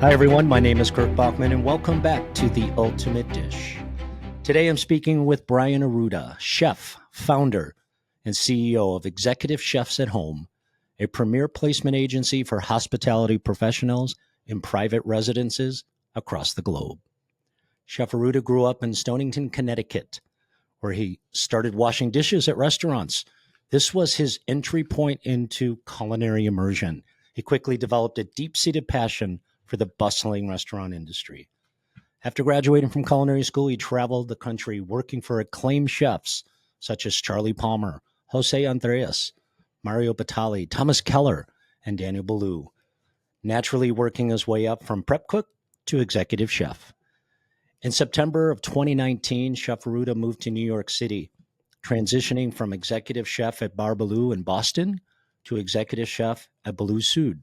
Hi, everyone. My name is Kirk Bachman, and welcome back to The Ultimate Dish. Today, I'm speaking with Brian Arruda, chef, founder, and CEO of Executive Chefs at Home, a premier placement agency for hospitality professionals in private residences across the globe. Chef Arruda grew up in Stonington, Connecticut, where he started washing dishes at restaurants. This was his entry point into culinary immersion. He quickly developed a deep-seated passion for the bustling restaurant industry. After graduating from culinary school, he traveled the country working for acclaimed chefs such as Charlie Palmer, José Andrés, Mario Batali, Thomas Keller, and Daniel Boulud, naturally working his way up from prep cook to executive chef. In September of 2019, Chef Arruda moved to New York City, transitioning from executive chef at Bar Boulud in Boston to executive chef at Boulud Sud,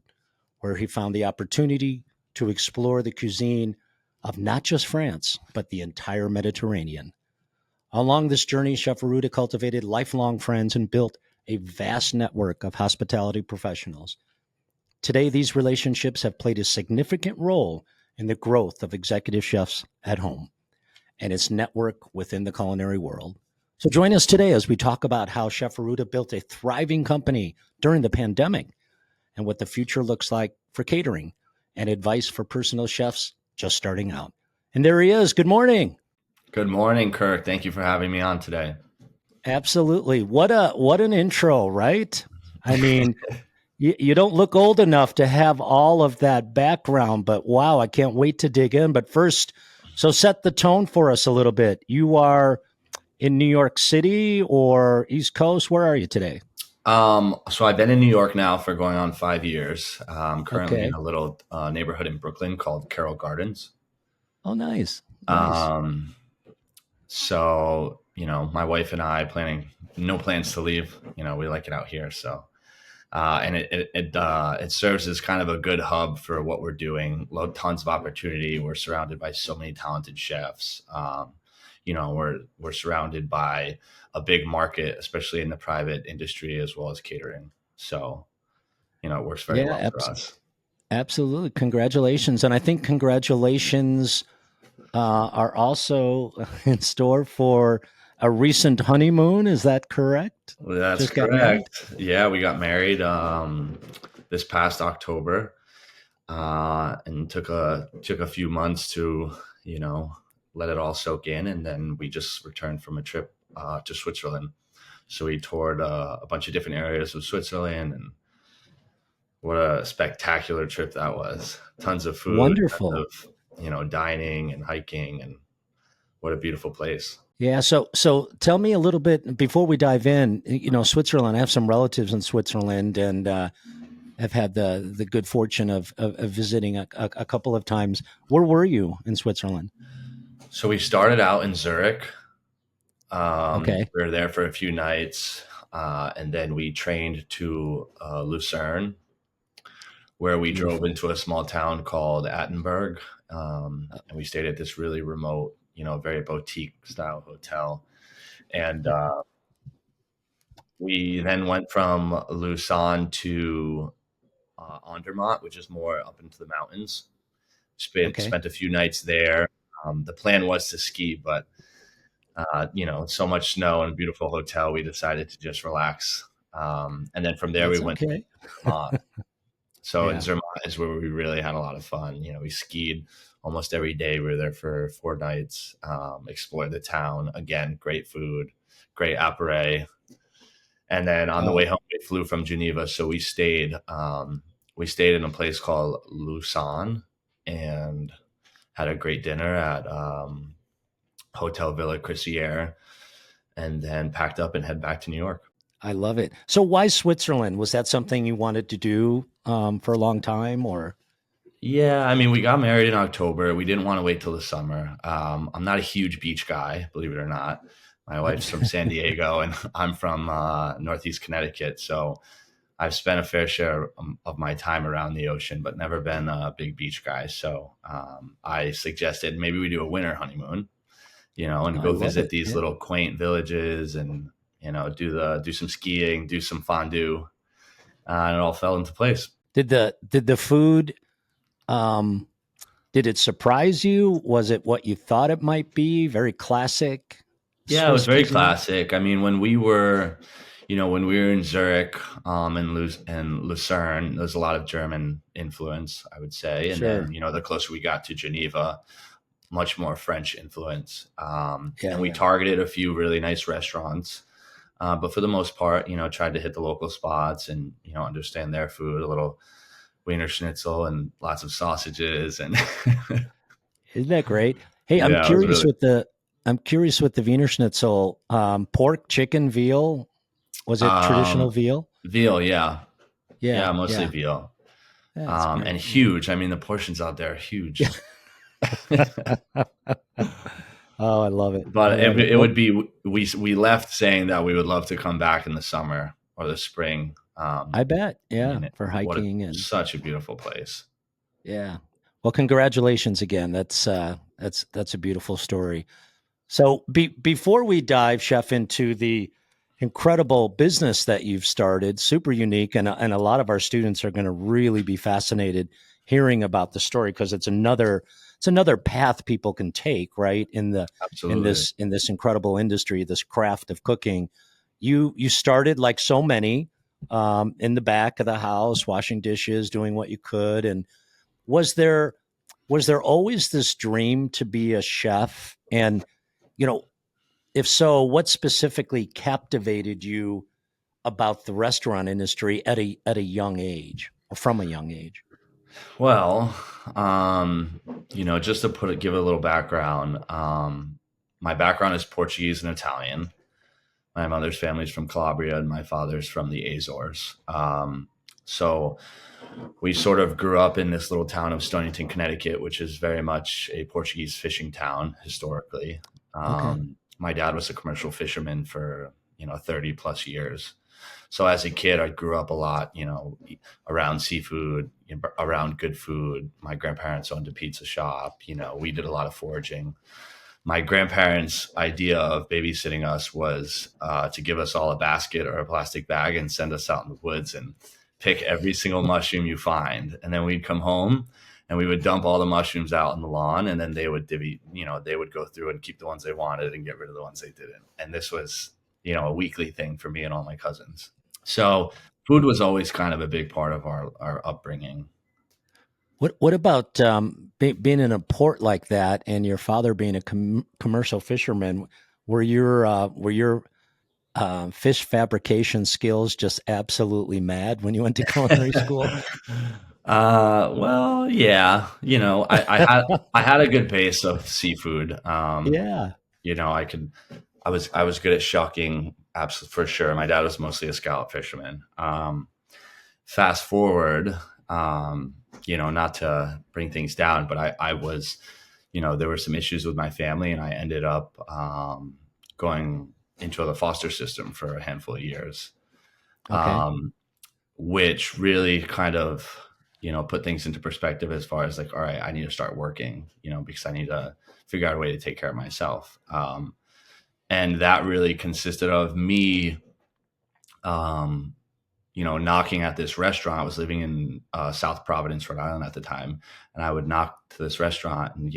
where he found the opportunity to explore the cuisine of not just France, but the entire Mediterranean. Along this journey, Chef Arruda cultivated lifelong friends and built a vast network of hospitality professionals. Today, these relationships have played a significant role in the growth of Executive Chefs at Home and its network within the culinary world. So join us today as we talk about how Chef Arruda built a thriving company during the pandemic and what the future looks like for catering and advice for personal chefs just starting out. And there he is. Good morning. Good morning, Kirk. Thank you for having me on today. Absolutely. What an intro, right? I mean, you don't look old enough to have all of that background, but wow, I can't wait to dig in. But first, so set the tone for us a little bit. You are in New York City or East Coast? Where are you today? So I've been in New York now for going on 5 years. Currently Okay. in a little neighborhood in Brooklyn called Carroll Gardens. Oh, nice. Nice. Um, so my wife and I no plans to leave. We like it out here. So, and it serves as kind of a good hub for what we're doing. Tons of opportunity. We're surrounded by so many talented chefs. We're surrounded by a big market, especially in the private industry as well as catering. So, it works very Yeah, well for us. absolutely. Congratulations. And I think congratulations are also in store for a recent honeymoon. Is that correct? That's Just got married? correct. Yeah, we got married this past October, and took a few months to let it all soak in, and then we just returned from a trip to Switzerland. So we toured a bunch of different areas of Switzerland, and what a spectacular trip that was. Tons of food, Wonderful. tons of dining and hiking, and what a beautiful place. Yeah. So tell me a little bit before we dive in. Switzerland. I have some relatives in Switzerland, and I've had the good fortune of visiting a couple of times. Where were you in Switzerland? So we started out in Zurich. Okay. We were there for a few nights, and then we trained to Lucerne, where we drove Beautiful. into a small town called Attenberg, and we stayed at this really remote, very boutique style hotel. And we then went from Lausanne to Andermatt, which is more up into the mountains. Okay. Spent a few nights there. The plan was to ski, but so much snow and a beautiful hotel, we decided to just relax. And then from there, we That's went to okay. Zermatt. So in Yeah. Zermatt is where we really had a lot of fun. We skied almost every day. We were there for 4 nights, explored the town. Again, great food, great apéro. And then on the Oh, way home, we flew from Geneva. So we stayed in a place called Lausanne and had a great dinner at Hotel Villa Crisière, and then packed up and head back to New York. I love it. So why Switzerland? Was that something you wanted to do for a long time, or? Yeah, I mean, we got married in October. We didn't want to wait till the summer. I'm not a huge beach guy, believe it or not. My wife's from San Diego, and I'm from Northeast Connecticut. So I've spent a fair share of my time around the ocean, but never been a big beach guy. So I suggested maybe we do a winter honeymoon, and I go love visit it. these Yeah. little quaint villages and do some skiing, do some fondue, and it all fell into place. Did the food? Um, did it surprise you? Was it what you thought it might be? Very classic Yeah, it was Swiss very cuisine? classic. I mean, when we were in Zurich, and Lucerne, there's a lot of German influence, I would say. And then, Sure. the closer we got to Geneva, much more French influence. Yeah, And we yeah. targeted a few really nice restaurants. But for the most part, tried to hit the local spots and, understand their food, a little Wiener Schnitzel and lots of sausages. And Isn't that great? Hey, yeah, it was really, I'm curious with the Wiener Schnitzel, pork, chicken, veal. Was it traditional um, veal? veal. Yeah. Yeah. Yeah, Mostly yeah. veal. That's And great. Yeah. huge. I mean, the portions out there are Yeah. huge. Oh, I love it. I But love it. it Well, would be, we left saying that we would love to come back in the summer or the spring. I bet. I Yeah, mean, for hiking and such a beautiful place. yeah. Well, congratulations again. That's a beautiful story. So, before we dive, Chef, into the incredible business that you've started, super unique, and a lot of our students are going to really be fascinated hearing about the story because it's another path people can take, right? In Absolutely. this incredible industry, this craft of cooking. You started like so many in the back of the house, washing dishes, doing what you could, and was there was there always this dream to be a chef? And you know, if so, what specifically captivated you about the restaurant industry at a young age or from a young age? Well, just to give it a little background, my background is Portuguese and Italian. My mother's family is from Calabria and my father's from the Azores. So we sort of grew up in this little town of Stonington, Connecticut, which is very much a Portuguese fishing town historically. Okay. My dad was a commercial fisherman for 30 plus years. So as a kid, I grew up a lot, around seafood, around good food. My grandparents owned a pizza shop. We did a lot of foraging. My grandparents' idea of babysitting us was to give us all a basket or a plastic bag and send us out in the woods and pick every single mushroom you find. And then we'd come home and we would dump all the mushrooms out on the lawn, and then they would they would go through and keep the ones they wanted and get rid of the ones they didn't. And this was, a weekly thing for me and all my cousins. So food was always kind of a big part of our upbringing. What about being in a port like that and your father being a commercial fisherman? Were your fish fabrication skills just absolutely mad when you went to culinary school? Well, yeah, I had a good base of seafood. Yeah. I could, I was good at shucking, absolutely for sure. My dad was mostly a scallop fisherman. Fast forward, not to bring things down, but I was, there were some issues with my family, and I ended up going into the foster system for a handful of years, Okay. which really kind of, put things into perspective as far as like, all right, I need to start working, because I need to figure out a way to take care of myself. And that really consisted of me, knocking at this restaurant. I was living in South Providence, Rhode Island at the time, and I would knock to this restaurant and,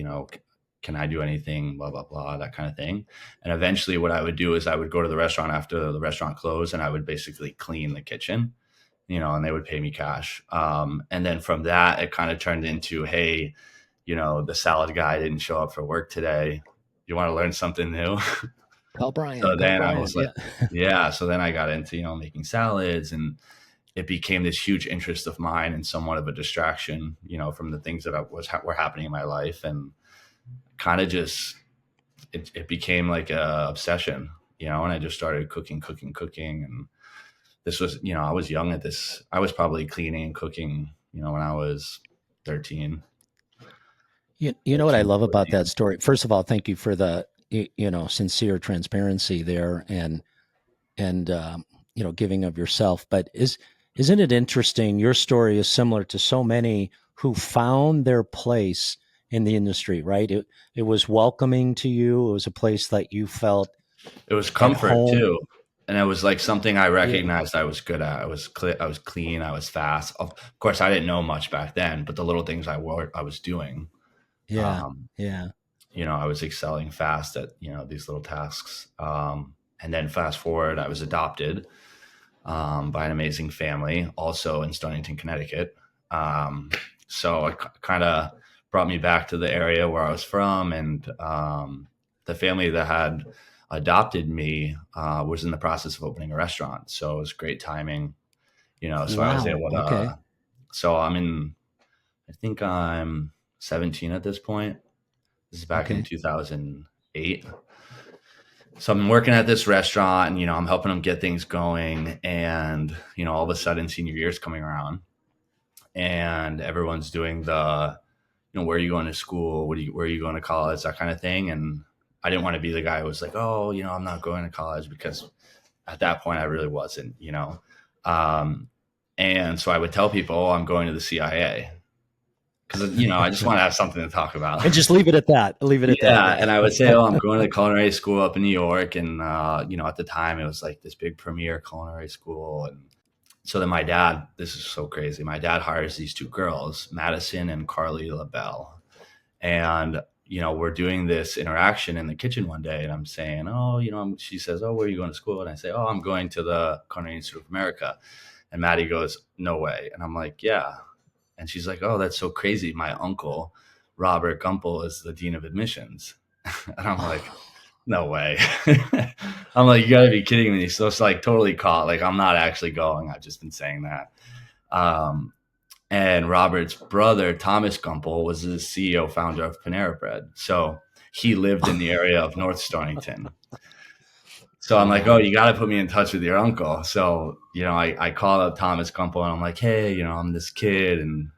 can I do anything, blah, blah, blah, that kind of thing. And eventually what I would do is I would go to the restaurant after the restaurant closed, and I would basically clean the kitchen, and they would pay me cash. And then from that, it kind of turned into, hey, the salad guy didn't show up for work today. You want to learn something new? Call Brian. So Call then I Brian. was like, Yeah. yeah. So then I got into, making salads, and it became this huge interest of mine and somewhat of a distraction, from the things that were happening in my life. And kind of just, it became like a obsession, and I just started cooking, cooking, cooking. And this was, I was young at this. I was probably cleaning and cooking, when I was 13, You know what I 13, love about 14. that story? First of all, thank you for the sincere transparency there and giving of yourself. But isn't it interesting? Your story is similar to so many who found their place in the industry, right? It was welcoming to you. It was a place that you felt It was at comfort home. too. And it was like something I Yeah. recognized I was good at. I was clean. I was fast. Of course, I didn't know much back then, but the little things I was doing, Yeah. Yeah. I was excelling fast at, these little tasks. And then fast forward, I was adopted by an amazing family, also in Stonington, Connecticut. So it kind of brought me back to the area where I was from. And the family that had adopted me was in the process of opening a restaurant. So it was great timing, so I was Wow. able Okay. to, I think I'm 17 at this point. This is back in Okay. 2008. So I'm working at this restaurant and, I'm helping them get things going. And, all of a sudden senior year is coming around and everyone's doing the, where are you going to school? Where are you going to college? That kind of thing. And I didn't want to be the guy who was like, oh, I'm not going to college, because at that point I really wasn't, Um, and so I would tell people, oh, I'm going to the CIA, because, I just want to have something to talk about. And just leave it at that. Leave it at that. Yeah, Right. and I would say, oh, I'm going to culinary school up in New York. And, at the time it was like this big premier culinary school. And so then my dad, this is so crazy. My dad hires these two girls, Madison and Carly LaBelle. And, we're doing this interaction in the kitchen one day and I'm saying, oh, she says, oh, where are you going to school? And I say, oh, I'm going to the Culinary Institute of America. And Maddie goes, no way. And I'm like, yeah. And she's like, oh, that's so crazy. My uncle, Robert Gumpel, is the dean of admissions. And I'm like, no way. I'm like, you gotta be kidding me. So it's like totally caught. Like, I'm not actually going. I've just been saying that. And Robert's brother, Thomas Gumpel, was the CEO founder of Panera Bread. So he lived in the area of North Stonington. So I'm like, oh, you got to put me in touch with your uncle. So, I call up Thomas Gumpel and I'm like, hey, I'm this kid and,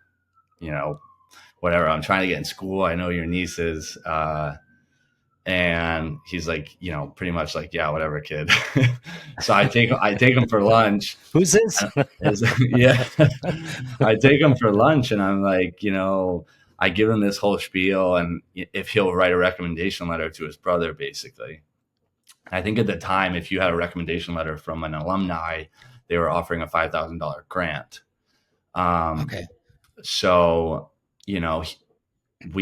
whatever. I'm trying to get in school. I know your nieces. And he's like, pretty much like, yeah, whatever, kid. So I take him for lunch. Who's this? Yeah. I take him for lunch and I'm like, I give him this whole spiel and if he'll write a recommendation letter to his brother, basically. I think at the time, if you had a recommendation letter from an alumni, they were offering a $5,000 grant. Okay. So, he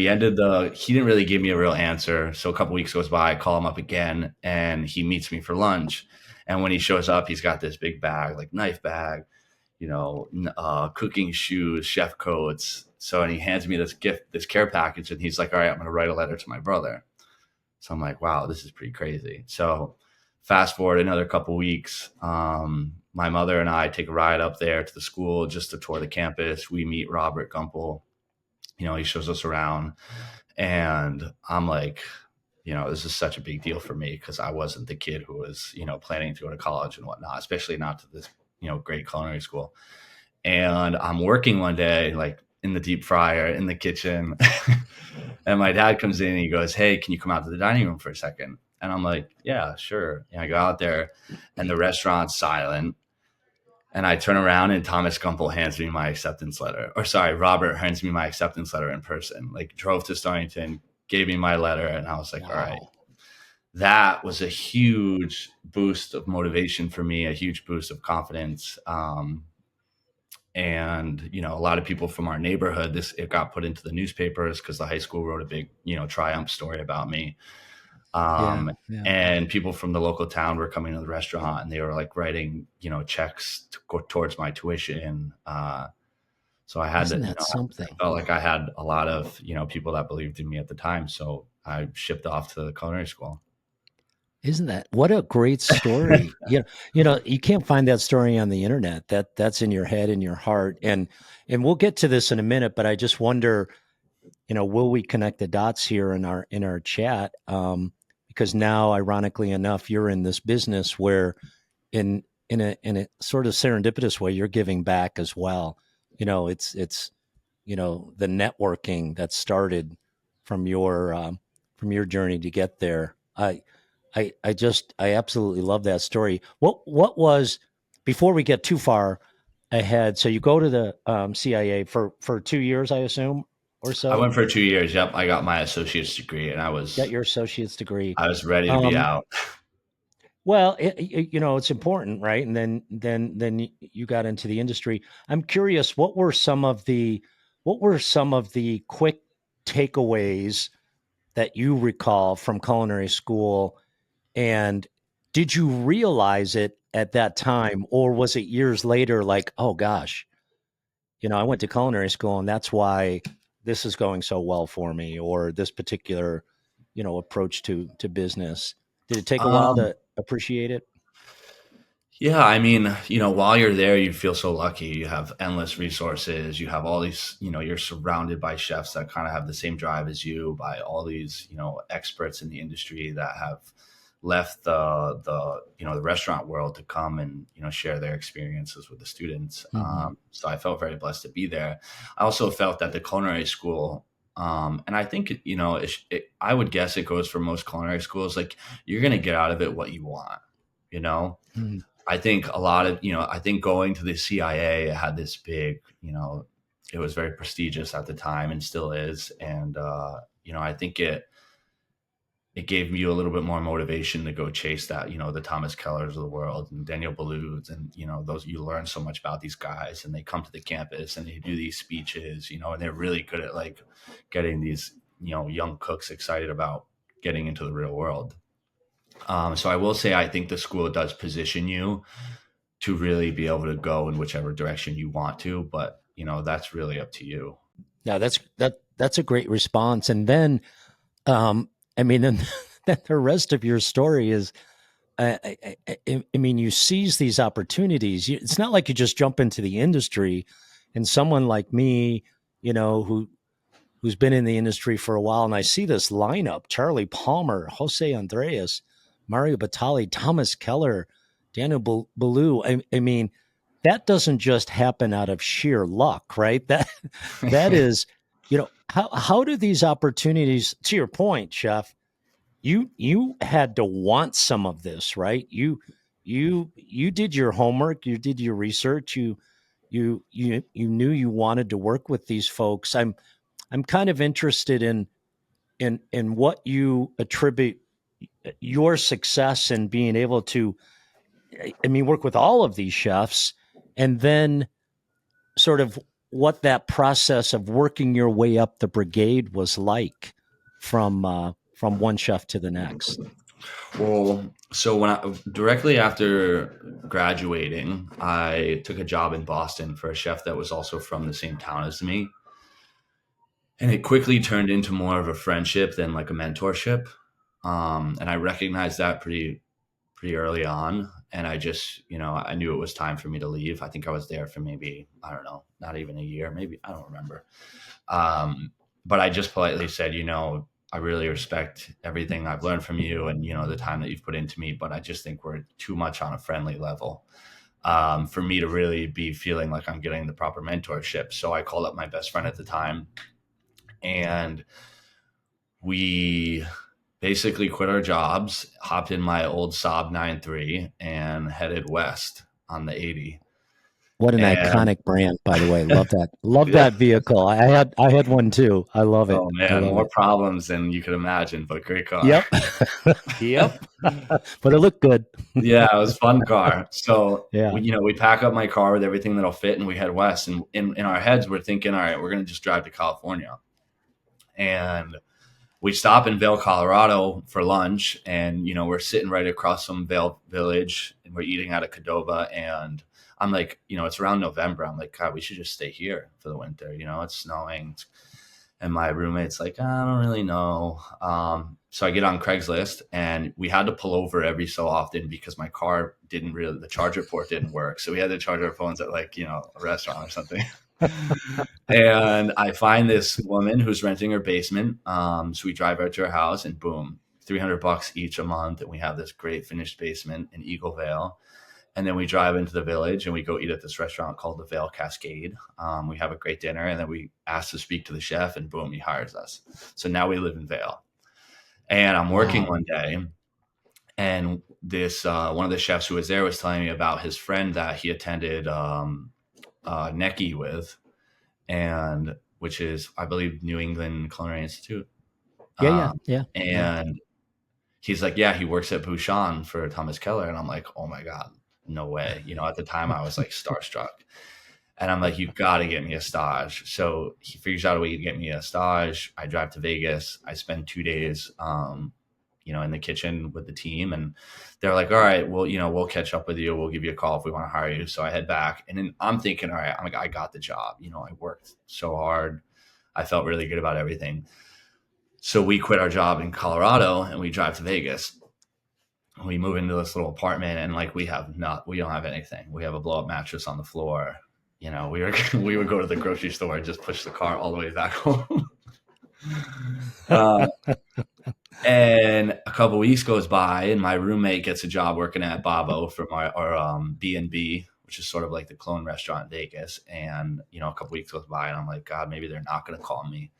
didn't really give me a real answer. So a couple weeks goes by, I call him up again and he meets me for lunch. And when he shows up, he's got this big bag, like knife bag, cooking shoes, chef coats. So, and he hands me this care package and he's like, all right, I'm going to write a letter to my brother. So I'm like, wow, this is pretty crazy. So fast forward another couple weeks, my mother and I take a ride up there to the school just to tour the campus. We meet Robert Gumpel. He shows us around and I'm like, this is such a big deal for me because I wasn't the kid who was, planning to go to college and whatnot, especially not to this, great culinary school. And I'm working one day, like in the deep fryer in the kitchen. And my dad comes in and he goes, hey, can you come out to the dining room for a second? And I'm like, yeah, sure. And I go out there and the restaurant's silent. And I turn around and Thomas Gumpel hands me my acceptance letter. Or sorry, Robert hands me my acceptance letter in person. Like drove to Stonington, gave me my letter. And I was like, wow. All right. That was a huge boost of motivation for me, a huge boost of confidence. And, a lot of people from our neighborhood, it got put into the newspapers because the high school wrote a big, triumph story about me. And people from the local town were coming to the restaurant and they were like writing, checks to go towards my tuition. So I had something? I felt like I had a lot of, people that believed in me at the time. So I shipped off to the culinary school. Isn't that what a great story? You can't find that story on the internet. That's in your head, in your heart. And we'll get to this in a minute, but I just wonder, will we connect the dots here in our chat? Because now, ironically enough, you're in this business where in a sort of serendipitous way, you're giving back as well. It's the networking that started from your journey to get there. I absolutely love that story. What was, before we get too far ahead? So you go to the CIA for 2 years, I assume, or so. I went for 2 years. Yep, I got my associate's degree, and got your associate's degree. I was ready to be out. Well, it's important, right? And then you got into the industry. I'm curious, what were some of the quick takeaways that you recall from culinary school? And did you realize it at that time, or was it years later like, oh gosh, I went to culinary school and that's why this is going so well for me, or this particular, approach to business? Did it take a while Um, to appreciate it? yeah, I mean, while you're there, you feel so lucky. You have endless resources. You have all these, you're surrounded by chefs that kind of have the same drive as you, by all these, experts in the industry that have left the restaurant world to come and, share their experiences with the students. Hmm. So I felt very blessed to be there. I also felt that the culinary school, and I think, I would guess it goes for most culinary schools, like you're going to get out of it what you want, you know? Hmm. I think a lot of, I think going to the CIA had this big, it was very prestigious at the time and still is. And, I think it gave you a little bit more motivation to go chase that, the Thomas Kellers of the world and Daniel Bouluds. And, those, you learn so much about these guys, and they come to the campus and they do these speeches, and they're really good at like getting these, young cooks excited about getting into the real world. So I will say, I think the school does position you to really be able to go in whichever direction you want to, but that's really up to you. Yeah, that's a great response. And then, I mean, then, then the rest of your story is, I mean, you seize these opportunities. It's not like you just jump into the industry, and someone like me, who's been in the industry for a while, and I see this lineup: Charlie Palmer, José Andrés, Mario Batali, Thomas Keller, Daniel Boulud. I mean, that doesn't just happen out of sheer luck, right? That is, how do these opportunities? To your point, Chef, you had to want some of this, right? You did your homework, you did your research, you knew you wanted to work with these folks. I'm kind of interested in what you attribute your success in being able to, I mean, work with all of these chefs, and then sort of what that process of working your way up the brigade was like from one chef to the next. Well, so when directly after graduating, I took a job in Boston for a chef that was also from the same town as me. And it quickly turned into more of a friendship than like a mentorship. And I recognized that pretty early on. And I just, I knew it was time for me to leave. I think I was there for maybe, I don't know, not even a year, maybe, I don't remember. But I just politely said, I really respect everything I've learned from you and, the time that you've put into me, but I just think we're too much on a friendly level for me to really be feeling like I'm getting the proper mentorship. So I called up my best friend at the time, and we basically quit our jobs, hopped in my old Saab 9.3 and headed west on the 80. What an And iconic brand, by the way. Love that. Love yeah, that vehicle. I had one too. I love it. oh I man, love more it. problems than you could imagine, but great car. Yep. Yep. But it looked good. Yeah, it was a fun car. So Yeah. we pack up my car with everything that'll fit, and we head west. And in our heads, we're thinking, all right, we're gonna just drive to California. And we stop in Vail, Colorado for lunch, and we're sitting right across from Vail Village, and we're eating at a Cadova. And I'm like, it's around November. I'm like, God, we should just stay here for the winter. It's snowing, and my roommate's like, I don't really know. So I get on Craigslist, and we had to pull over every so often because my car the charger port didn't work. So we had to charge our phones at like, a restaurant or something. And I find this woman who's renting her basement. So we drive out to her house, and boom, $300 each a month. And we have this great finished basement in Eagle Vale. And then we drive into the village and we go eat at this restaurant called the Vale Cascade. We have a great dinner, and then we ask to speak to the chef, and boom, he hires us. So now we live in Vale. And I'm working Wow. one day, and this one of the chefs who was there was telling me about his friend that he attended Necki with, and which is, I believe, New England Culinary Institute. Yeah, yeah, yeah, yeah. And he's like, yeah, he works at Bouchon for Thomas Keller. And I'm like, oh my God, no way. At the time I was like starstruck. And I'm like, you got to get me a stage. So he figures out a way to get me a stage. I drive to Vegas. I spend 2 days, in the kitchen with the team. And they're like, all right, well, we'll catch up with you. We'll give you a call if we want to hire you. So I head back. And then I'm thinking, all right, I'm like, I got the job. I worked so hard. I felt really good about everything. So we quit our job in Colorado and we drive to Vegas. We move into this little apartment and like we don't have anything. We have a blow up mattress on the floor. We would go to the grocery store and just push the car all the way back home. And a couple of weeks goes by and my roommate gets a job working at Babo for our B&B, which is sort of like the clone restaurant in Vegas. And, a couple of weeks goes by and I'm like, God, maybe they're not going to call me.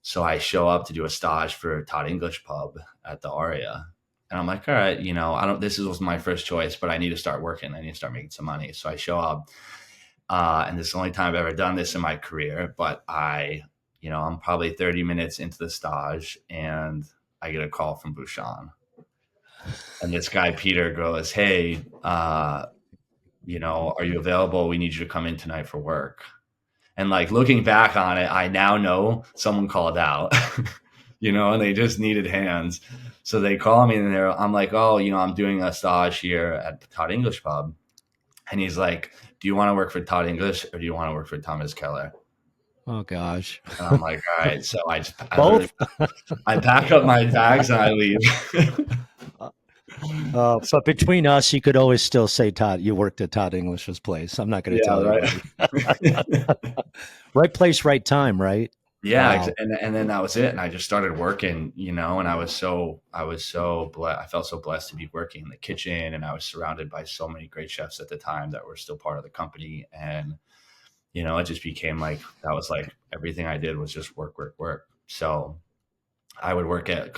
So I show up to do a stage for Todd English Pub at the Aria. And I'm like, all right, this was my first choice, but I need to start working. I need to start making some money. So I show up, and this is the only time I've ever done this in my career, but I'm probably 30 minutes into the stage and I get a call from Bouchon. And this guy, Peter, goes, hey, are you available? We need you to come in tonight for work. And like looking back on it, I now know someone called out, and they just needed hands. So they call me and I'm like, oh, I'm doing a stage here at the Todd English Pub. And he's like, do you want to work for Todd English or do you want to work for Thomas Keller? Oh gosh. And I'm like, all right. So I pack up my bags and I leave. But between us, you could always still say, Todd, you worked at Todd English's place. I'm not going to tell right. Right place, right time, right? Yeah. Wow. And then that was it. And I just started working, and I felt so blessed to be working in the kitchen. And I was surrounded by so many great chefs at the time that were still part of the company. And, it just became like, that was like everything I did was just work, work, work. So I would work at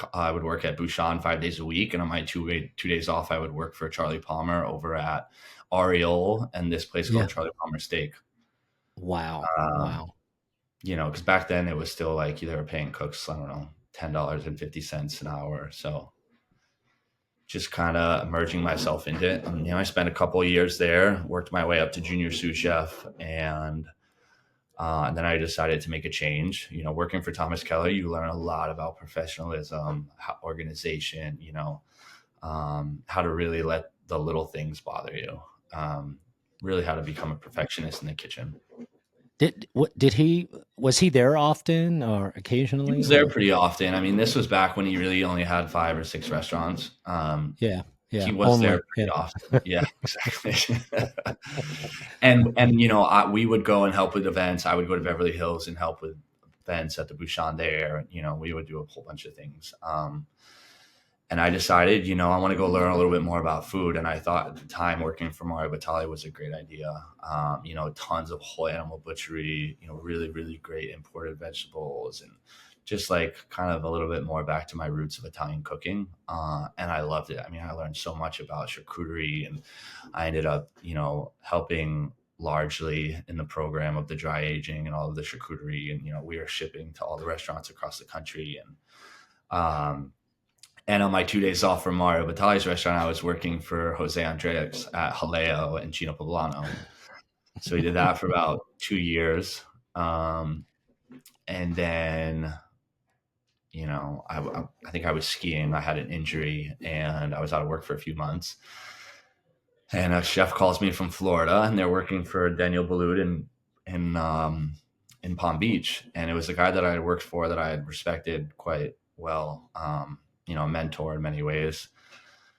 Bouchon 5 days a week. And on my 2 days off, I would work for Charlie Palmer over at Ariel and this place called Charlie Palmer Steak. Wow. Wow. Because back then it was still like they were paying cooks, I don't know, $10.50 an hour. So just kind of immersing myself into it. And, I spent a couple of years there, worked my way up to junior sous chef. And then I decided to make a change. Working for Thomas Keller, you learn a lot about professionalism, organization, how to really let the little things bother you. Really how to become a perfectionist in the kitchen. Was he there often or occasionally? He was there pretty often. I mean, this was back when he really only had 5 or 6 restaurants. Yeah. He was there pretty often. Yeah, exactly. and we would go and help with events. I would go to Beverly Hills and help with events at the Bouchon there. We would do a whole bunch of things. And I decided, I want to go learn a little bit more about food. And I thought at the time working for Mario Batali was a great idea. Tons of whole animal butchery, really, really great imported vegetables and just like kind of a little bit more back to my roots of Italian cooking. And I loved it. I mean, I learned so much about charcuterie and I ended up, helping largely in the program of the dry aging and all of the charcuterie. And, we are shipping to all the restaurants across the country. And on my 2 days off from Mario Batali's restaurant, I was working for José Andrés at Jaleo and Chino Poblano. So we did that for about 2 years. And then, I think I was skiing. I had an injury and I was out of work for a few months. And a chef calls me from Florida and they're working for Daniel Boulud in Palm Beach. And it was a guy that I had worked for that I had respected quite well. A mentor in many ways,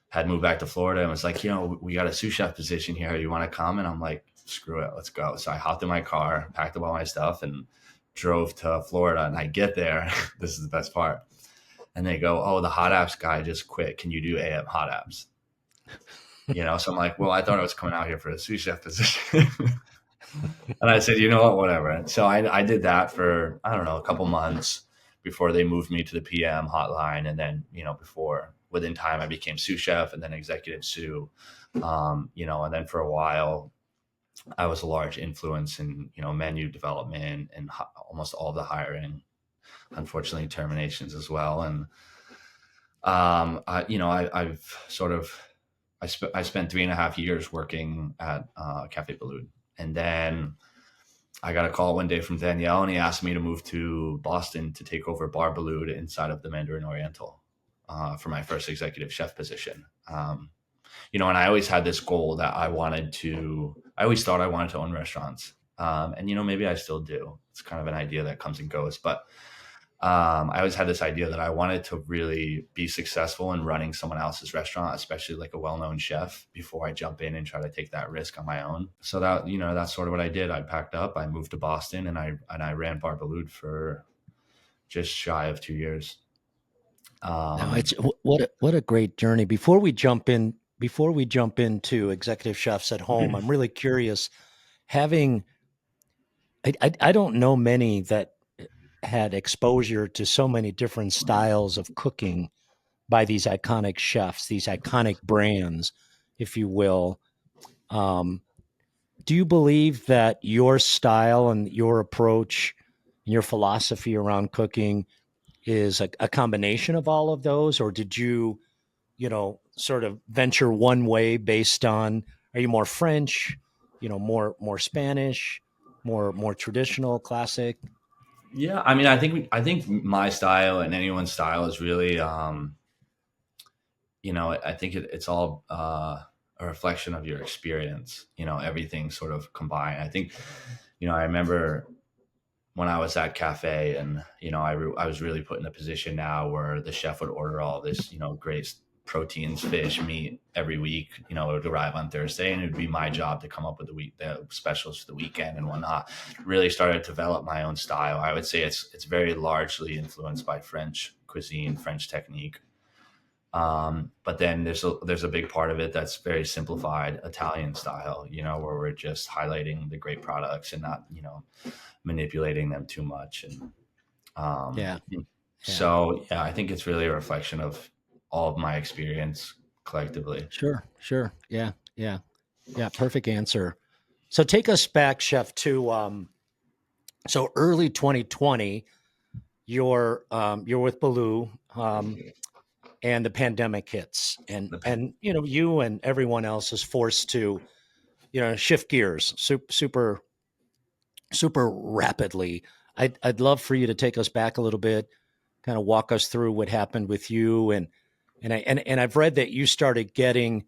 had moved back to Florida and was like, we got a sous chef position here. You want to come? And I'm like, screw it, let's go. So I hopped in my car, packed up all my stuff and drove to Florida. And I get there. This is the best part. And they go, oh, the hot apps guy just quit. Can you do AM hot apps? So I'm like, well, I thought I was coming out here for a sous chef position. And I said, you know what, whatever. And so I did that for, I don't know, a couple months before they moved me to the PM hotline. And then, within time, I became sous chef and then executive sous, and then for a while, I was a large influence in, menu development and almost all of the hiring, unfortunately terminations as well. And, I spent 3.5 years working at Café Boulud. And then I got a call one day from Daniel, and he asked me to move to Boston to take over Bar Boulud inside of the Mandarin Oriental for my first executive chef position. And I always had this goal that I always thought I wanted to own restaurants. And, maybe I still do. It's kind of an idea that comes and goes. But I always had this idea that I wanted to really be successful in running someone else's restaurant, especially like a well-known chef, before I jump in and try to take that risk on my own. So that's sort of what I did. I packed up, I moved to Boston, and I ran Bar Boulud for just shy of 2 years. No, it's what a great journey. Before we jump into executive chefs at home, I'm really curious. I don't know many that had exposure to so many different styles of cooking by these iconic chefs, these iconic brands, if you will. Do you believe that your style and your approach and your philosophy around cooking is a combination of all of those, or did you, sort of venture one way based on, are you more French, more Spanish, more traditional, classic? Yeah, I mean, I think my style and anyone's style is really, I think it's all a reflection of your experience. Everything sort of combined. I think, I remember when I was at cafe, and I was really put in a position now where the chef would order all this, great proteins, fish, meat every week. It would arrive on Thursday, and it would be my job to come up with the specials for the weekend and whatnot. Really started to develop my own style. I would say it's very largely influenced by French cuisine, French technique. But then there's a big part of it that's very simplified Italian style, where we're just highlighting the great products and not, manipulating them too much. And Yeah. so, yeah, I think it's really a reflection of all of my experience collectively. Sure. Yeah. Perfect answer. So take us back, Chef, to so early 2020. You're with Baloo, and the pandemic hits, and you and everyone else is forced to shift gears super rapidly. I'd love for you to take us back a little bit, kind of walk us through what happened with you, and I've read that you started getting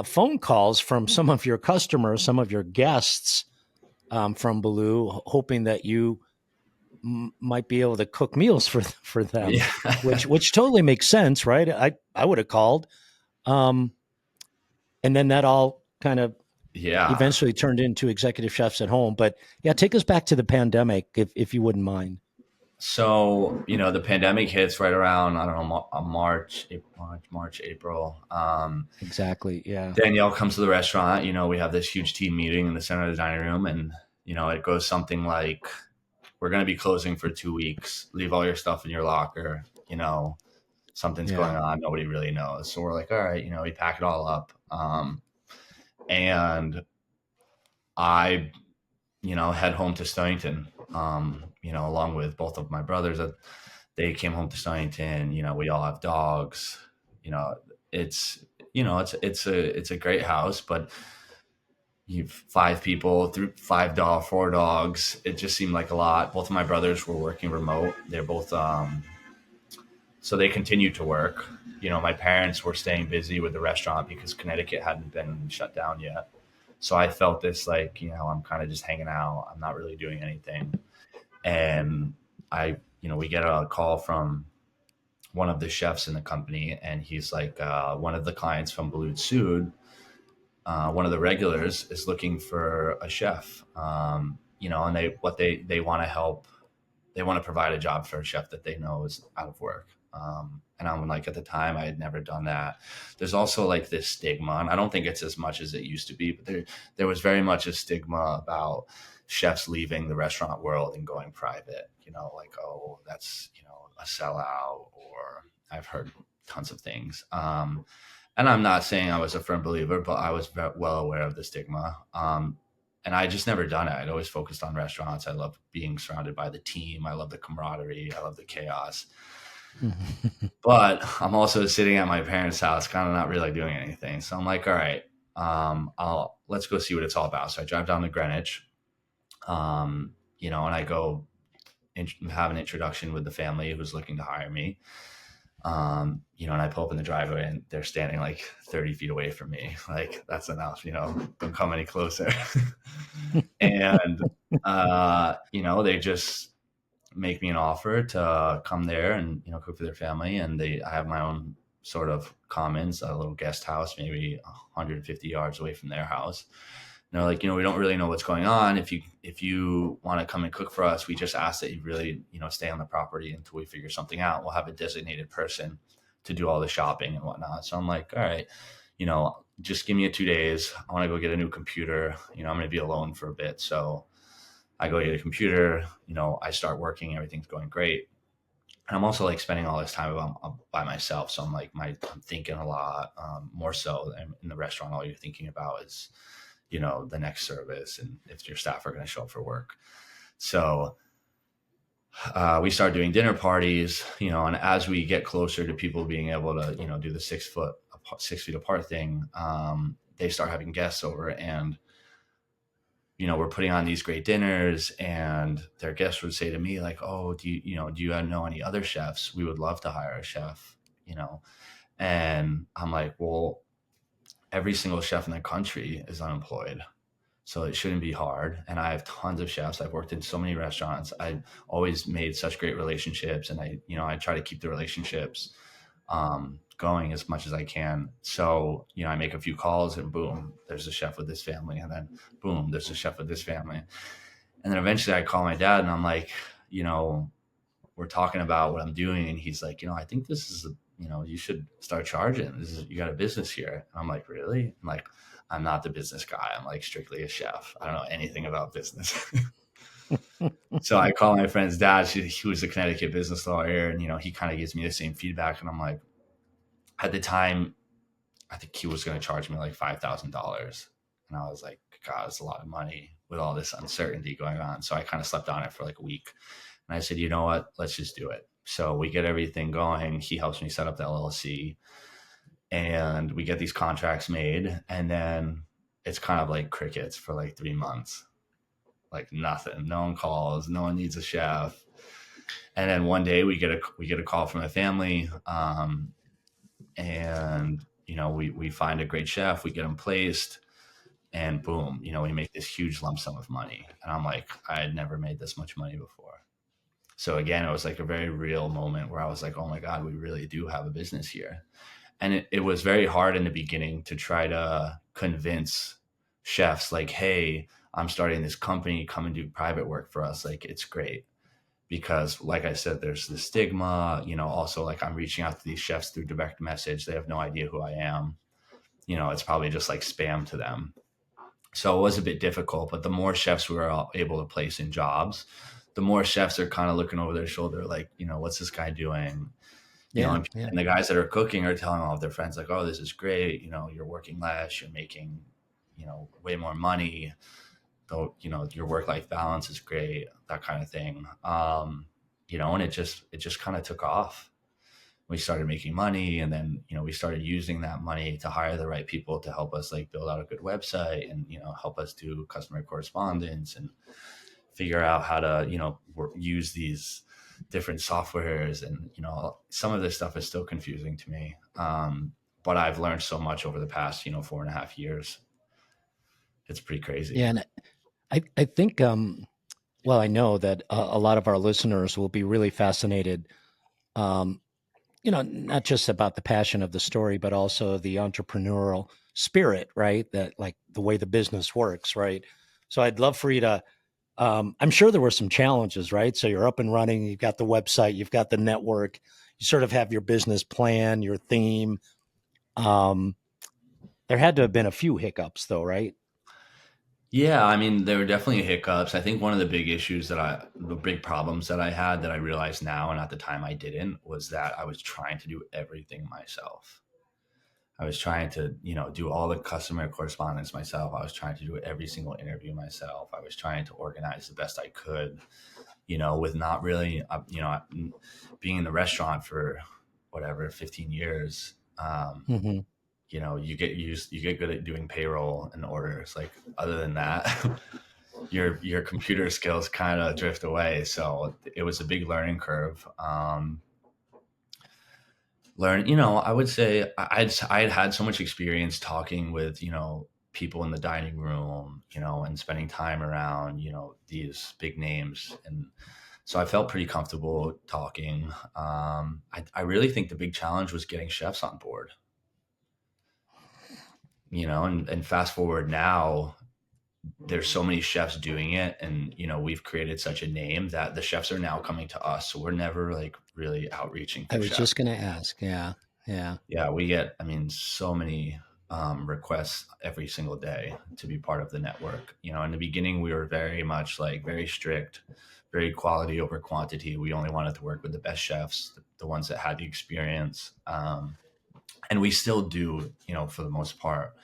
phone calls from some of your customers, some of your guests, from Baloo, hoping that you might be able to cook meals for them, Yeah. which totally makes sense, right? I would have called, and then that all kind of Yeah. eventually turned into executive chefs at home. But yeah, take us back to the pandemic, if you wouldn't mind. So, the pandemic hits right around, I don't know, March, April. Exactly. Yeah. Danielle comes to the restaurant. We have this huge team meeting in the center of the dining room, and it goes something like, "We're going to be closing for 2 weeks. Leave all your stuff in your locker. Something's going Yeah. on. Nobody really knows." So we're like, "All right." We pack it all up, and I, head home to Stonington. Along with both of my brothers, they came home to Stonington. We all have dogs. It's it's a great house, but you've 5 people through 4 dogs. It just seemed like a lot. Both of my brothers were working remote. They're both so they continued to work. My parents were staying busy with the restaurant because Connecticut hadn't been shut down yet. So I felt this like, I'm kind of just hanging out. I'm not really doing anything. And we get a call from one of the chefs in the company, and he's like, one of the clients from Boulud Sud, one of the regulars, is looking for a chef. And they want to help. They want to provide a job for a chef that they know is out of work. And I'm like, at the time, I had never done that. There's also like this stigma, and I don't think it's as much as it used to be, but there was very much a stigma about chefs leaving the restaurant world and going private. Like, oh, that's a sellout, or I've heard tons of things. And I'm not saying I was a firm believer, but I was well aware of the stigma. And I just never done it. I'd always focused on restaurants. I love being surrounded by the team. I love the camaraderie. I love the chaos. But I'm also sitting at my parents' house, kind of not really doing anything. So I'm like, all right, let's go see what it's all about. So I drive down to Greenwich, You know, and I go have an introduction with the family who's looking to hire me. You know, and I pull up in the driveway and they're standing like 30 feet away from me. Like, that's enough, you know, don't come any closer. And, you know, they just make me an offer to come there and, you know, cook for their family. And I have my own sort of commons, a little guest house, maybe 150 yards away from their house. And they're like, you know, we don't really know what's going on. If you want to come and cook for us, we just ask that you really, you know, stay on the property until we figure something out. We'll have a designated person to do all the shopping and whatnot. So I'm like, all right, you know, just give me 2 days. I want to go get a new computer. You know, I'm going to be alone for a bit. So I go get a computer, you know, I start working, everything's going great. And I'm also like spending all this time by myself. So I'm like, I'm thinking a lot, more so in the restaurant. All you're thinking about is, you know, the next service and if your staff are going to show up for work. So we start doing dinner parties, you know, and as we get closer to people being able to, you know, do the 6 feet apart thing, they start having guests over, and you know, we're putting on these great dinners, and their guests would say to me like, oh, do you know any other chefs? We would love to hire a chef, you know. And I'm like, well, every single chef in the country is unemployed, so it shouldn't be hard. And I have tons of chefs. I've worked in so many restaurants. I've always made such great relationships, and I try to keep the relationships going as much as I can. So, you know, I make a few calls and boom, there's a chef with this family. And then boom, there's a chef with this family. And then eventually I call my dad and I'm like, you know, we're talking about what I'm doing. And he's like, you know, I think this is, you know, you should start charging. You got a business here. And I'm like, really? I'm like, I'm not the business guy. I'm like strictly a chef. I don't know anything about business. So I call my friend's dad. He was a Connecticut business lawyer. And, you know, he kind of gives me the same feedback. And I'm like, at the time, I think he was going to charge me like $5,000. And I was like, God, it's a lot of money with all this uncertainty going on. So I kind of slept on it for like a week. And I said, you know what? Let's just do it. So we get everything going. He helps me set up the LLC and we get these contracts made. And then it's kind of like crickets for like 3 months. Like nothing. No one calls. No one needs a chef. And then one day we get a call from the family. And you know, we find a great chef, we get him placed, and boom, you know, we make this huge lump sum of money. And I'm like, I had never made this much money before. So again, it was like a very real moment where I was like, oh my God, we really do have a business here. And it was very hard in the beginning to try to convince chefs like, hey, I'm starting this company, come and do private work for us. Like, it's great. Because like I said, there's the stigma, you know, also like I'm reaching out to these chefs through direct message. They have no idea who I am. You know, it's probably just like spam to them. So it was a bit difficult, but the more chefs we were able to place in jobs, the more chefs are kind of looking over their shoulder, like, you know, what's this guy doing? You know, and the guys that are cooking are telling all of their friends like, oh, this is great. You know, you're working less, you're making, you know, way more money. Though, you know, your work-life balance is great, that kind of thing. You know, and it just kind of took off. We started making money, and then, you know, we started using that money to hire the right people to help us like build out a good website and, you know, help us do customer correspondence and figure out how to, you know, use these different softwares. And, you know, some of this stuff is still confusing to me. But I've learned so much over the past, you know, 4.5 years. It's pretty crazy. Yeah. And I think, well, I know that a lot of our listeners will be really fascinated, um, you know, not just about the passion of the story, but also the entrepreneurial spirit, right? That like the way the business works, right? So I'd love for you to, I'm sure there were some challenges, right? So you're up and running, you've got the website, you've got the network, you sort of have your business plan, your theme. Um, there had to have been a few hiccups though, right? Yeah, I mean, there were definitely hiccups. I think one of the the big problems that I had that I realize now, and at the time I didn't, was that I was trying to do everything myself. I was trying to, you know, do all the customer correspondence myself. I was trying to do every single interview myself. I was trying to organize the best I could, you know, with not really, you know, being in the restaurant for whatever, 15 years. Mm-hmm. You know, you get good at doing payroll and orders. Like, other than that, your computer skills kind of drift away. So it was a big learning curve. I would say I had so much experience talking with, people in the dining room, and spending time around, these big names. And so I felt pretty comfortable talking. I really think the big challenge was getting chefs on board, and fast forward now, there's so many chefs doing it, and we've created such a name that the chefs are now coming to us, so we're never like really outreaching I for was chefs. just going to ask. Yeah. Yeah. Yeah, we get, so many requests every single day to be part of the network. In the beginning, we were very much like very strict, very quality over quantity. We only wanted to work with the best chefs, the ones that had the experience. And we still do, for the most part,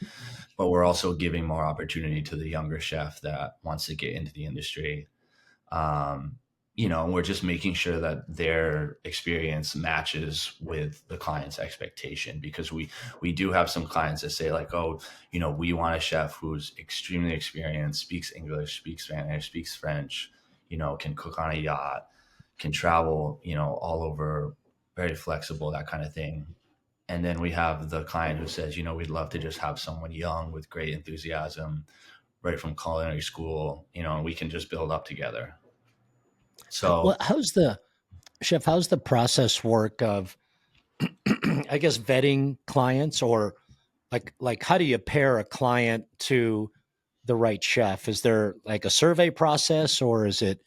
but we're also giving more opportunity to the younger chef that wants to get into the industry. Um, and we're just making sure that their experience matches with the client's expectation, because we do have some clients that say like, oh, we want a chef who's extremely experienced, speaks English, speaks Spanish, speaks French, can cook on a yacht, can travel, all over, very flexible, that kind of thing. And then we have the client who says, we'd love to just have someone young with great enthusiasm, right from culinary school, and we can just build up together. Well, So, how's the process work of, I guess, vetting clients, or like how do you pair a client to the right chef? Is there like a survey process, or is it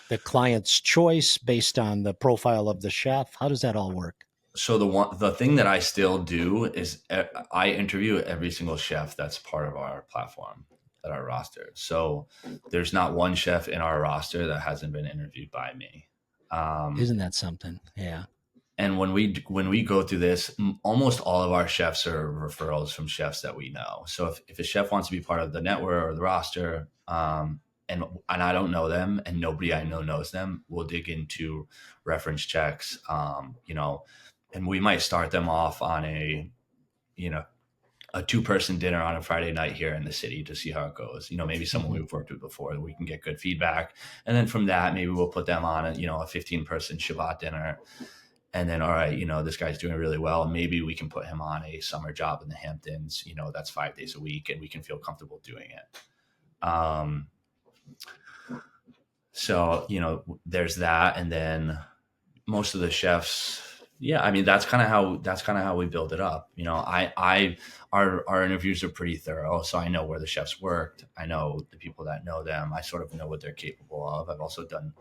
the client's choice based on the profile of the chef? How does that all work? the thing that I still do is I interview every single chef that's part of our platform, at our roster. So there's not one chef in our roster that hasn't been interviewed by me. Um, Isn't that something? Yeah. and when we go through this, almost all of our chefs are referrals from chefs that we know. So if a chef wants to be part of the network or the roster, and I don't know them, and nobody I know knows them, we'll dig into reference checks, and we might start them off on you know a 2-person dinner on a Friday night here in the city to see how it goes. Maybe someone Mhm. we've worked with before that we can get good feedback. And then from that, maybe we'll put them on a 15-person Shabbat dinner. And then, all right, this guy's doing really well. Maybe we can put him on a summer job in the Hamptons, that's 5 days a week, and we can feel comfortable doing it. So, there's that. And then most of the chefs, yeah, that's kind of how we build it up. Our interviews are pretty thorough, so I know where the chefs worked, I know the people that know them, I sort of know what they're capable of. I've also done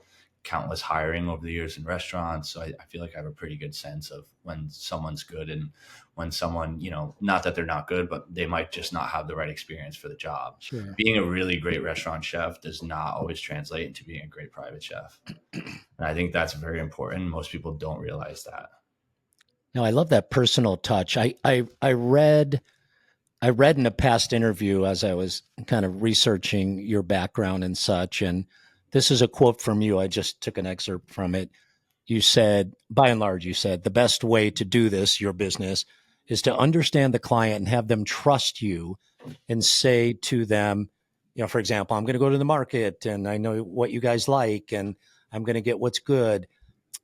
countless hiring over the years in restaurants, so I feel like I have a pretty good sense of when someone's good and when someone, not that they're not good, but they might just not have the right experience for the job. Sure. Being a really great restaurant chef does not always translate into being a great private chef, and I think that's very important. Most people don't realize that. No, I love that personal touch. I read in a past interview as I was kind of researching your background and such, and this is a quote from you. I just took an excerpt from it. You said, by and large, you said the best way to do this, your business, is to understand the client and have them trust you and say to them, for example, I'm going to go to the market and I know what you guys like and I'm going to get what's good.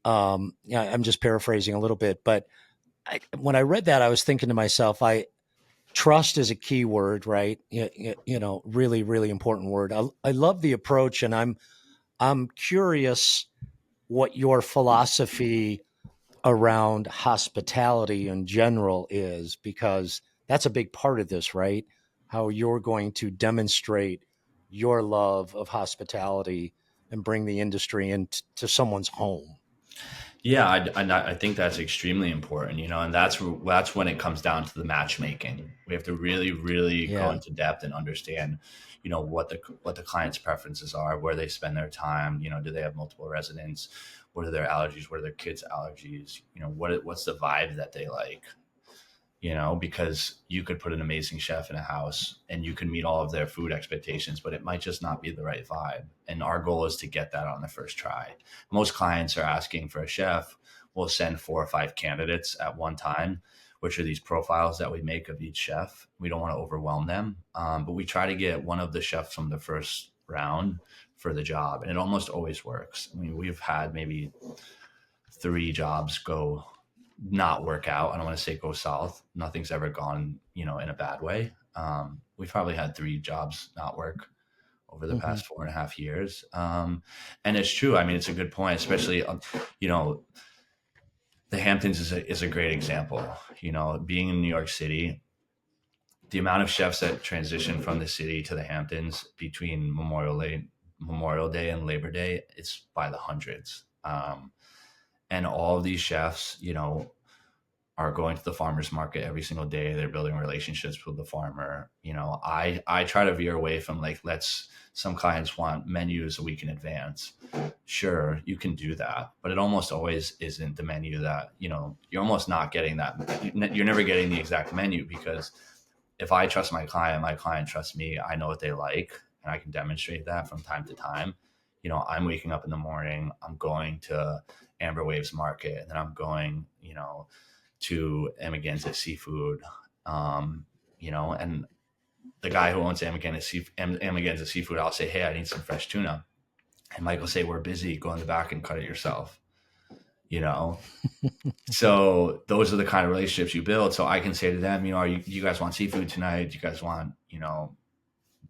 Yeah, I'm just paraphrasing a little bit, but when I read that, I was thinking to myself, trust is a key word, right? Really, really important word. I love the approach, and I'm curious what your philosophy around hospitality in general is, because that's a big part of this, right? How you're going to demonstrate your love of hospitality and bring the industry into someone's home. Yeah, I think that's extremely important, and that's when it comes down to the matchmaking. We have to really, really go Yeah, into depth and understand, what the client's preferences are, where they spend their time. Do they have multiple residents? What are their allergies? What are their kids' allergies? What's the vibe that they like? Because you could put an amazing chef in a house and you can meet all of their food expectations, but it might just not be the right vibe. And our goal is to get that on the first try. Most clients are asking for a chef. We'll send 4 or 5 candidates at one time, which are these profiles that we make of each chef. We don't want to overwhelm them, but we try to get one of the chefs from the first round for the job, and it almost always works. I mean, we've had maybe 3 jobs go not work out. I don't want to say go south. Nothing's ever gone, in a bad way. We've probably had 3 jobs not work over the Mm-hmm. past 4.5 years. And it's true. I mean, it's a good point, especially, the Hamptons is a great example. Being in New York City, the amount of chefs that transition from the city to the Hamptons between Memorial Day and Labor Day, it's by the hundreds. And all of these chefs, are going to the farmer's market every single day. They're building relationships with the farmer. I try to veer away from some clients want menus a week in advance. Sure, you can do that, but it almost always isn't the menu that, you're almost not getting that. You're never getting the exact menu, because if I trust my client trusts me. I know what they like, and I can demonstrate that from time to time. I'm waking up in the morning, I'm going to Amber Waves Market, and then I'm going, to Amagansett Seafood, and the guy who owns Amagansett Seafood, I'll say, hey, I need some fresh tuna. And Mike will say, we're busy, go in the back and cut it yourself. So those are the kind of relationships you build. So I can say to them, you guys want seafood tonight? Do you guys want, do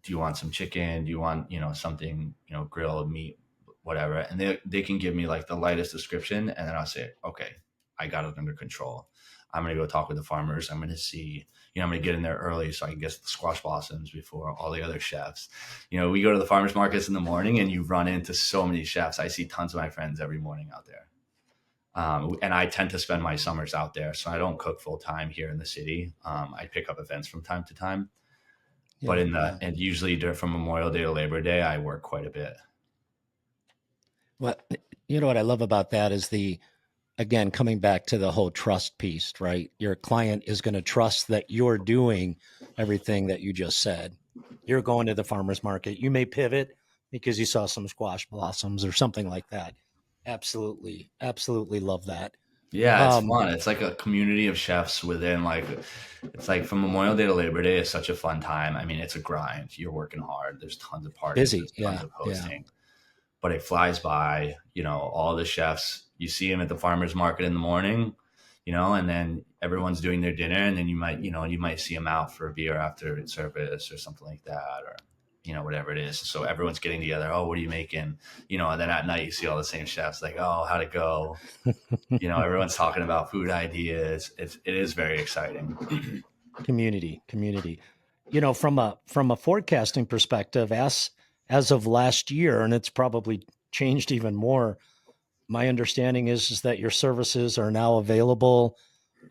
you want some chicken? Do you want, something, grilled meat, whatever? And they can give me like the lightest description. And then I'll say, okay, I got it under control. I'm going to go talk with the farmers. I'm going to see, I'm going to get in there early so I can get the squash blossoms before all the other chefs. We go to the farmers markets in the morning and you run into so many chefs. I see tons of my friends every morning out there. And I tend to spend my summers out there. So I don't cook full time here in the city. I pick up events from time to time, but and usually from Memorial Day to Labor Day, I work quite a bit. Well, what I love about that is again, coming back to the whole trust piece, right? Your client is going to trust that you're doing everything that you just said. You're going to the farmer's market. You may pivot because you saw some squash blossoms or something like that. Absolutely. Absolutely love that. Yeah, it's fun. It's like a community of chefs within it's like from Memorial Day to Labor Day is such a fun time. I mean, it's a grind. You're working hard. There's tons of parties, busy. Tons of hosting, but it flies by. All the chefs, you see them at the farmer's market in the morning, and then everyone's doing their dinner, and then you might see them out for a beer after service or something like that, or whatever it is. So everyone's getting together. Oh, what are you making? And then at night you see all the same chefs like, oh, how'd it go? Everyone's talking about food ideas. It is very exciting. Community. From a forecasting perspective, as of last year, and it's probably changed even more. My understanding is that your services are now available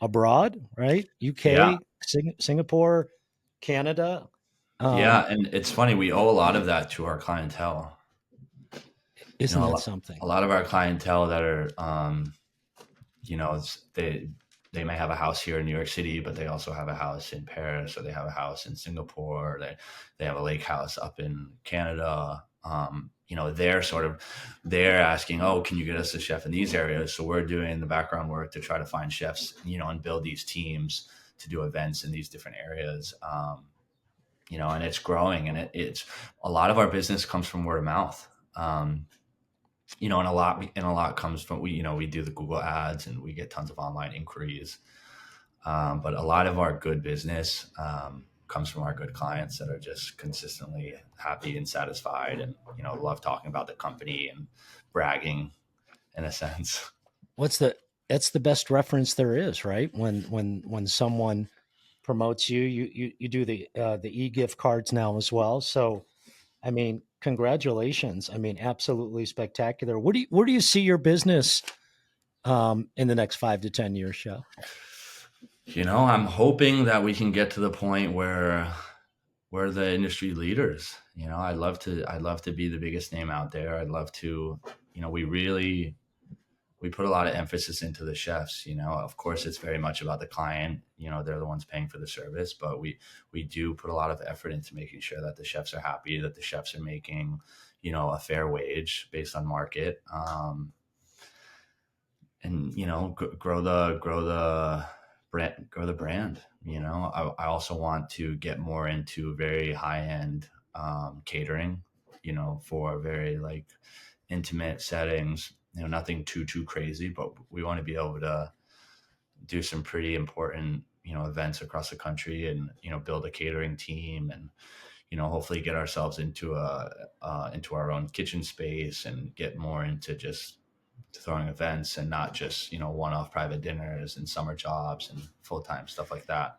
abroad, right? UK, Yeah. Singapore, Canada. Yeah, and it's funny, we owe a lot of that to our clientele. Isn't that something? A lot of our clientele that are, they may have a house here in New York City, but they also have a house in Paris, or they have a house in Singapore. They have a lake house up in Canada. They're asking, oh, can you get us a chef in these areas? So we're doing the background work to try to find chefs, and build these teams to do events in these different areas. And it's growing, and it's a lot of our business comes from word of mouth. And a lot comes from, we do the Google ads and we get tons of online inquiries. But a lot of our good business comes from our good clients that are just consistently happy and satisfied, and, love talking about the company and bragging in a sense. That's the best reference there is, right? When someone promotes you do the e-gift cards now as well. So, I mean, congratulations. I mean, absolutely spectacular. Where do you see your business in the next 5 to 10 years, Chef? I'm hoping that we can get to the point where we're the industry leaders. I'd love to be the biggest name out there. I'd love to, we put a lot of emphasis into the chefs. Of course, it's very much about the client. They're the ones paying for the service, but we do put a lot of effort into making sure that the chefs are happy, that the chefs are making, a fair wage based on market, and grow the brand. I also want to get more into very high end catering. for very like intimate settings, nothing too crazy, but we want to be able to do some pretty important, events across the country, and, build a catering team, and, hopefully get ourselves into into our own kitchen space, and get more into just throwing events, and not just, one-off private dinners and summer jobs and full-time stuff like that.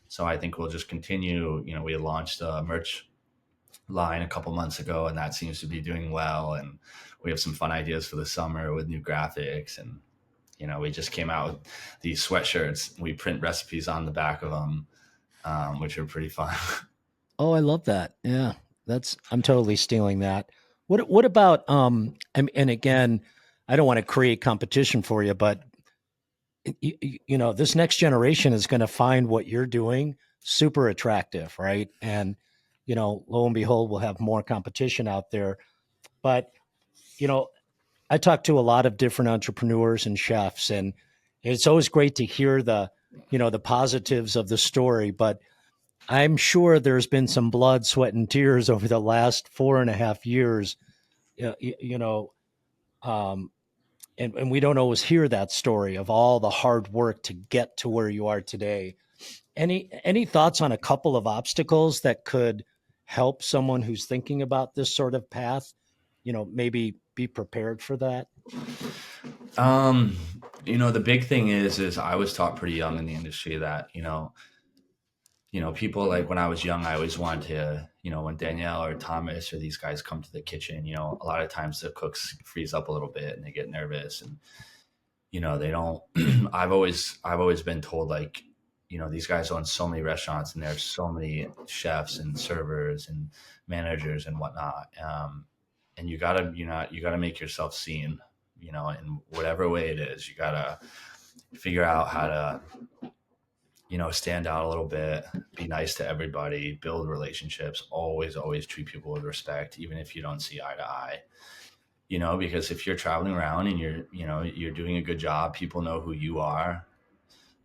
So I think we'll just continue. We launched a merch line a couple months ago, and that seems to be doing well. And we have some fun ideas for the summer with new graphics. And, we just came out with these sweatshirts. We print recipes on the back of them, which are pretty fun. Oh, I love that. Yeah, I'm totally stealing that. What about and again, I don't want to create competition for you, but this next generation is going to find what you're doing super attractive, right? And lo and behold, we'll have more competition out there. But you know, I talk to a lot of different entrepreneurs and chefs, and it's always great to hear the positives of the story. But I'm sure there's been some blood, sweat, and tears over the last 4.5 years. You know, um, and we don't always hear that story of all the hard work to get to where you are today. Any thoughts on a couple of obstacles that could help someone who's thinking about this sort of path? Maybe be prepared for that. um, the big thing is I was taught pretty young in the industry that, people, like when I was young, I always wanted to, when Danielle or Thomas or these guys come to the kitchen, a lot of times the cooks freeze up a little bit and they get nervous, and, they don't, I've always been told, like, these guys own so many restaurants, and there's so many chefs and servers and managers and whatnot. And you gotta make yourself seen, in whatever way it is. You gotta figure out how to, stand out a little bit, be nice to everybody, build relationships, always treat people with respect, even if you don't see eye to eye. Because if you're traveling around and you're doing a good job, people know who you are.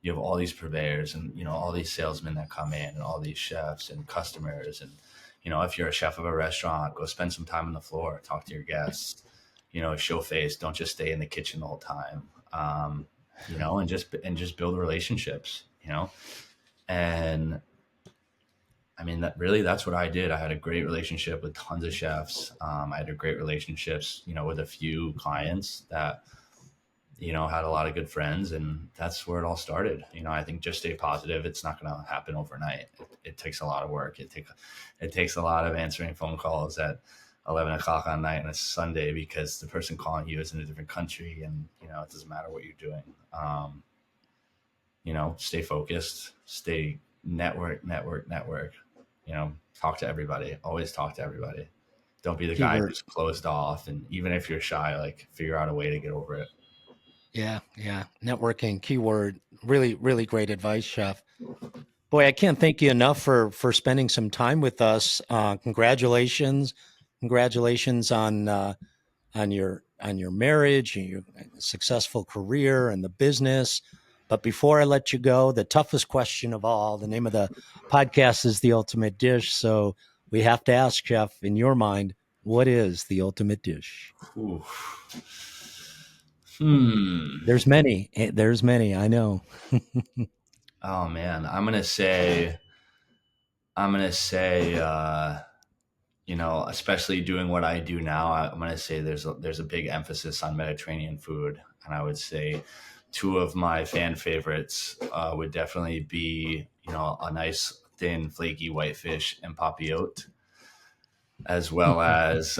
You have all these purveyors, and, all these salesmen that come in, and all these chefs and customers. And, if you're a chef of a restaurant, go spend some time on the floor, talk to your guests, show face, don't just stay in the kitchen the whole time. And just build relationships, and I mean, that's what I did. I had a great relationship with tons of chefs. I had a great relationships, with a few clients that, had a lot of good friends, and that's where it all started. I think just stay positive. It's not going to happen overnight. It takes a lot of work. It takes a lot of answering phone calls at 11 o'clock on night on a Sunday, because the person calling you is in a different country, and, it doesn't matter what you're doing. Stay focused, stay network, talk to everybody, always talk to everybody. Don't be the guy Keyword. who's closed off. And even if you're shy, like, figure out a way to get over it. Yeah, yeah. Networking, keyword. Really, really great advice, Chef. Boy, I can't thank you enough for spending some time with us. Congratulations on your marriage and your successful career and the business. But before I let you go, the toughest question of all, the name of the podcast is The Ultimate Dish. So we have to ask, Chef, in your mind, what is the ultimate dish? Ooh. There's many, I know. Oh man, I'm gonna say, especially doing what I do now, I'm gonna say there's a big emphasis on Mediterranean food, and I would say two of my fan favorites would definitely be, a nice thin flaky whitefish and papillote, as well as,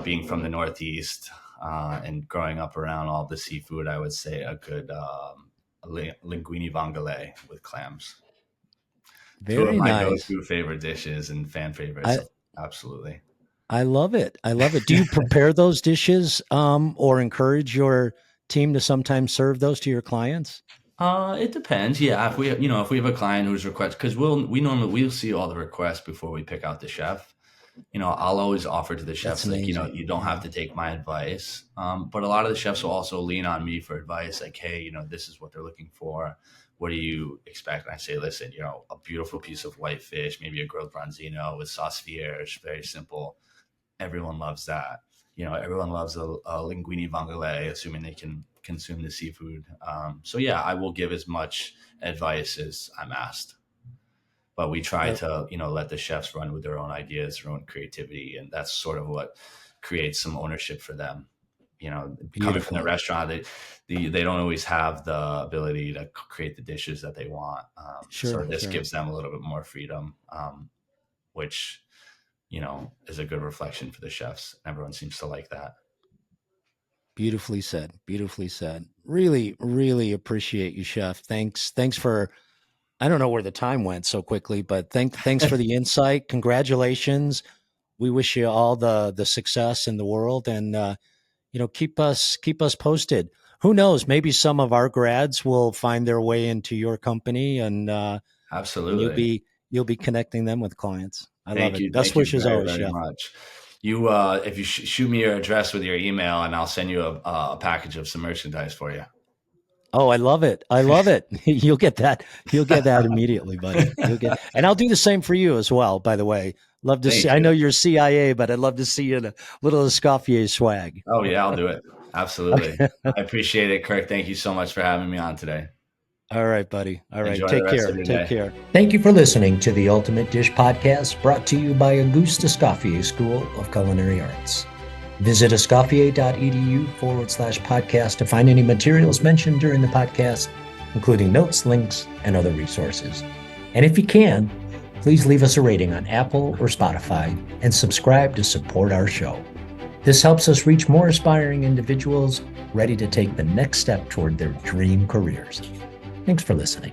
being from the Northeast, and growing up around all the seafood. I would say a good linguine vongole with clams. Two of Very my nice. go-to favorite dishes and fan favorites. I Absolutely. I love it. I love it. Do you prepare those dishes or encourage your team to sometimes serve those to your clients? It depends. Yeah, if we have a client who's request, because we'll see all the requests before we pick out the chef. I'll always offer to the That's chefs, like, amazing. you don't have Yeah. to take my advice. But a lot of the chefs will also lean on me for advice, like, hey, this is what they're looking for. What do you expect? And I say, listen, a beautiful piece of whitefish, maybe a grilled bronzino with sauce vierge, very simple. everyone loves that. Everyone loves a linguine vongole, assuming they can consume the seafood. So yeah, I will give as much advice as I'm asked, but we try to, let the chefs run with their own ideas, their own creativity. And that's sort of what creates some ownership for them. Coming from the restaurant, they don't always have the ability to create the dishes that they want. So this gives them a little bit more freedom, which, is a good reflection for the chefs. Everyone seems to like that. Beautifully said. Beautifully said. Really, really appreciate you, Chef. Thanks for, I don't know where the time went so quickly, but thanks for the insight. Congratulations. We wish you all the success in the world, and keep us posted. Who knows? Maybe some of our grads will find their way into your company, and absolutely, and you'll be connecting them with clients. I love it. Best wishes very, always, very Chef. much. You, if you shoot me your address with your email, and I'll send you a package of some merchandise for you. Oh, I love it. I love it. You'll get that. You'll get that immediately, buddy. And I'll do the same for you as well, by the way. Love to see, I know you're CIA, but I'd love to see you in a little Escoffier swag. Oh yeah, I'll do it. Absolutely. I appreciate it, Kirk. Thank you so much for having me on today. All right, buddy. All right. Enjoy Take the rest care. of your Take day. care. Thank you for listening to the Ultimate Dish Podcast, brought to you by Auguste Escoffier School of Culinary Arts. Visit escoffier.edu/podcast to find any materials mentioned during the podcast, including notes, links, and other resources. And if you can, please leave us a rating on Apple or Spotify and subscribe to support our show. This helps us reach more aspiring individuals ready to take the next step toward their dream careers. Thanks for listening.